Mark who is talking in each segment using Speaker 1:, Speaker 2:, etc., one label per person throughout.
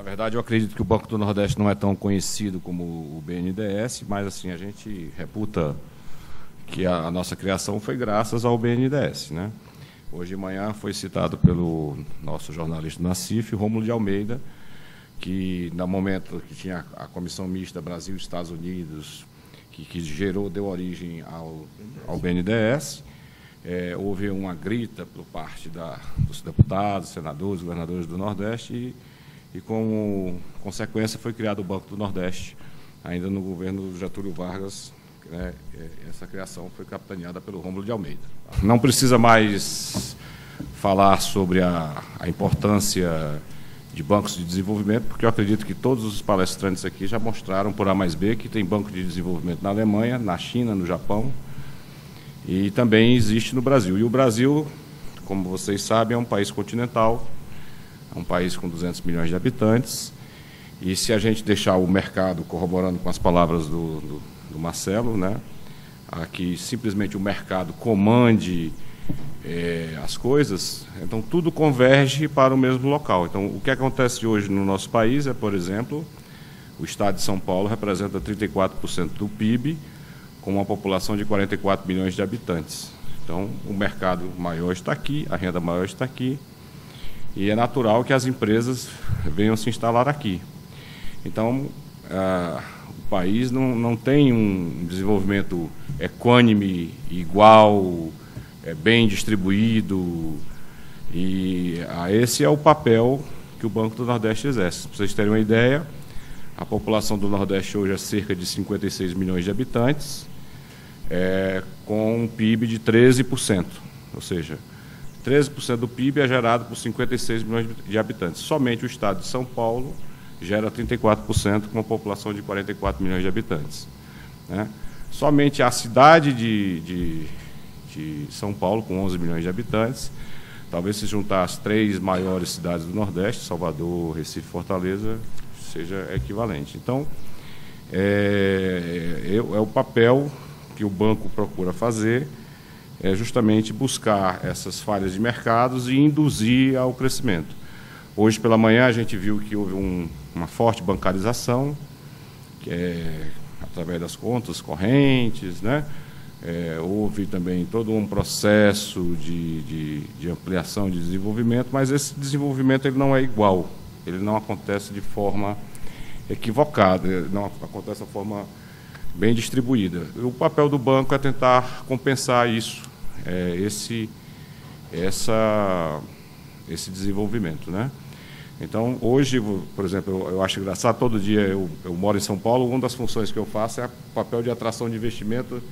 Speaker 1: verdade, eu acredito que o Banco do Nordeste não é tão conhecido como o BNDES, mas assim, a gente reputa que a nossa criação foi graças ao BNDES, né? Hoje de manhã foi citado pelo nosso jornalista do Nassif, Rômulo de Almeida, que no momento que tinha a Comissão Mista Brasil e Estados Unidos, que deu origem ao BNDES, houve uma grita por parte dos deputados, senadores, governadores do Nordeste e como consequência foi criado o Banco do Nordeste, ainda no governo Getúlio Vargas. Essa criação foi capitaneada pelo Rômulo de Almeida. Não precisa mais falar sobre a importância de bancos de desenvolvimento, porque eu acredito que todos os palestrantes aqui já mostraram por A mais B que tem banco de desenvolvimento na Alemanha, na China, no Japão, e também existe no Brasil. E o Brasil, como vocês sabem, é um país continental, é um país com 200 milhões de habitantes, e se a gente deixar o mercado, corroborando com as palavras do Marcelo, né, que simplesmente o mercado comande as coisas, então tudo converge para o mesmo local. Então, o que acontece hoje no nosso país é, por exemplo, o estado de São Paulo representa 34% do PIB, com uma população de 44 milhões de habitantes. Então, o mercado maior está aqui, a renda maior está aqui, e é natural que as empresas venham se instalar aqui. Então, o país não tem um desenvolvimento equânime, igual, bem distribuído, e esse é o papel que o Banco do Nordeste exerce. Para vocês terem uma ideia, a população do Nordeste hoje é cerca de 56 milhões de habitantes, com um PIB de 13%, ou seja, 13% do PIB é gerado por 56 milhões de habitantes. Somente o estado de São Paulo gera 34%, com uma população de 44 milhões de habitantes, né? Somente a cidade de São Paulo, com 11 milhões de habitantes, talvez se juntar as 3 maiores cidades do Nordeste, Salvador, Recife, Fortaleza, seja equivalente. Então, é o papel que o banco procura fazer, é justamente buscar essas falhas de mercados e induzir ao crescimento. Hoje pela manhã a gente viu que houve uma forte bancarização, que através das contas correntes, né? Houve também todo um processo de ampliação de desenvolvimento, mas esse desenvolvimento ele não é igual, ele não acontece de forma equivocada, ele não acontece de forma bem distribuída. O papel do banco é tentar compensar isso, esse desenvolvimento, né? Então, hoje, por exemplo, eu acho engraçado, todo dia eu moro em São Paulo, uma das funções que eu faço é o papel de atração de investimento,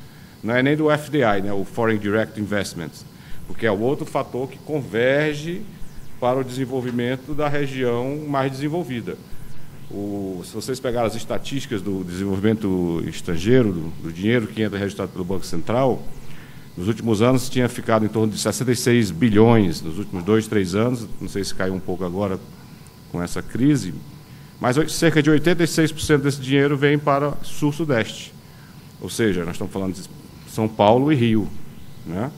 Speaker 1: não é nem do FDI, né, o Foreign Direct Investments, porque é o outro fator que converge para o desenvolvimento da região mais desenvolvida. Se vocês pegarem as estatísticas do desenvolvimento estrangeiro, do dinheiro que entra registrado pelo Banco Central, nos últimos anos tinha ficado em torno de 66 bilhões, nos últimos 2, 3 anos, não sei se caiu um pouco agora com essa crise, mas cerca de 86% desse dinheiro vem para sul-sudeste. Ou seja, nós estamos falando de São Paulo e Rio, né?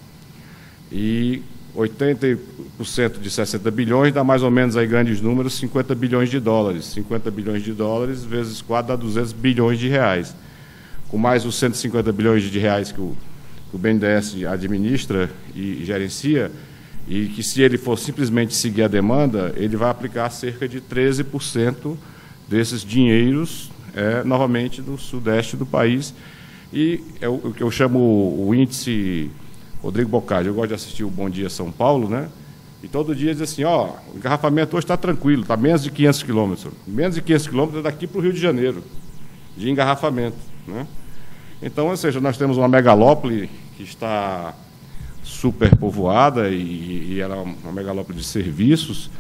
Speaker 1: E 80% de 60 bilhões dá mais ou menos aí grandes números, 50 bilhões de dólares. 50 bilhões de dólares vezes 4 dá 200 bilhões de reais. Com mais os 150 bilhões de reais que o BNDES administra e gerencia, e que se ele for simplesmente seguir a demanda, ele vai aplicar cerca de 13% desses dinheiros novamente no sudeste do país. E é o que eu chamo o índice Rodrigo Boccaccio. Eu gosto de assistir o Bom Dia São Paulo, né? E todo dia diz assim, o engarrafamento hoje está tranquilo, está menos de 500 quilômetros. Menos de 500 quilômetros é daqui para o Rio de Janeiro, de engarrafamento, né? Então, ou seja, nós temos uma megalópole que está superpovoada e ela é uma megalópole de serviços,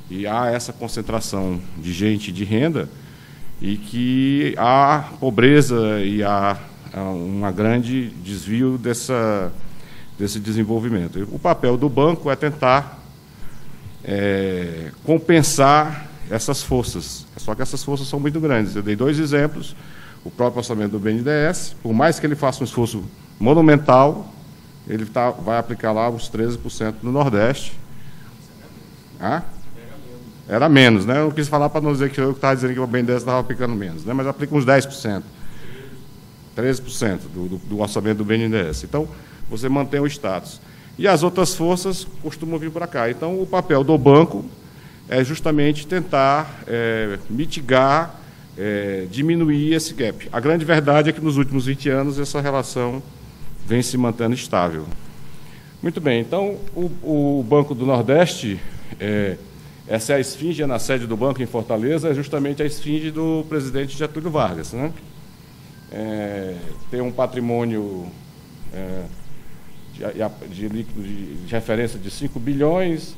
Speaker 1: e há essa concentração de gente e de renda, e que há pobreza e há um grande desvio desse desenvolvimento. O papel do banco é tentar compensar essas forças, só que essas forças são muito grandes. Eu dei 2 exemplos. O próprio orçamento do BNDES, por mais que ele faça um esforço monumental, ele vai aplicar lá os 13% no Nordeste. Era menos, né? Eu não quis falar para não dizer que eu estava dizendo que o BNDES estava aplicando menos, né? Mas aplica uns 10%, 13% do orçamento do BNDES. Então, você mantém o status. E as outras forças costumam vir para cá. Então, o papel do banco é justamente tentar mitigar, diminuir esse gap. A grande verdade é que nos últimos 20 anos essa relação vem se mantendo estável. Muito bem, então o Banco do Nordeste, essa é a esfinge na sede do banco em Fortaleza, é justamente a esfinge do presidente Getúlio Vargas, né? Tem um patrimônio de líquido de referência de 5 bilhões,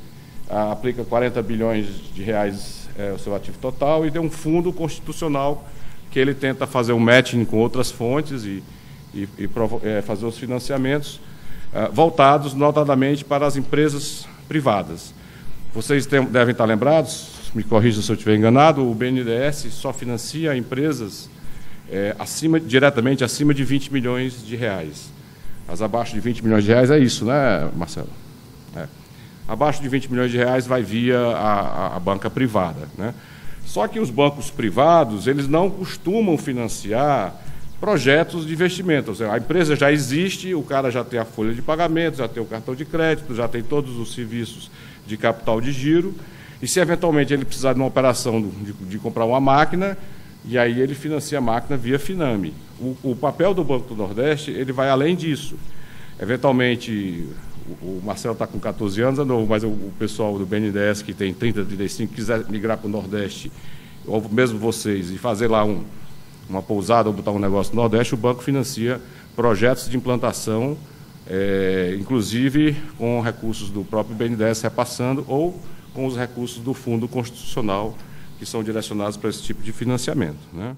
Speaker 1: aplica 40 bilhões de reais o seu ativo total e tem um fundo constitucional que ele tenta fazer um matching com outras fontes e fazer os financiamentos voltados notadamente para as empresas privadas. Vocês devem estar lembrados, me corrija se eu estiver enganado, o BNDES só financia empresas diretamente acima de 20 milhões de reais. As abaixo de 20 milhões de reais é isso, né, Marcelo? Abaixo de 20 milhões de reais vai via a banca privada, né? Só que os bancos privados, eles não costumam financiar projetos de investimento. Ou seja, a empresa já existe, o cara já tem a folha de pagamento, já tem o cartão de crédito, já tem todos os serviços de capital de giro, e se eventualmente ele precisar de uma operação de comprar uma máquina, e aí ele financia a máquina via Finame. O papel do Banco do Nordeste, ele vai além disso. Eventualmente, o Marcelo está com 14 anos, é novo, mas o pessoal do BNDES, que tem 30, 35, quiser migrar para o Nordeste, ou mesmo vocês, e fazer lá uma pousada ou botar um negócio no Nordeste, o banco financia projetos de implantação, inclusive com recursos do próprio BNDES repassando ou com os recursos do Fundo Constitucional que são direcionados para esse tipo de financiamento, né?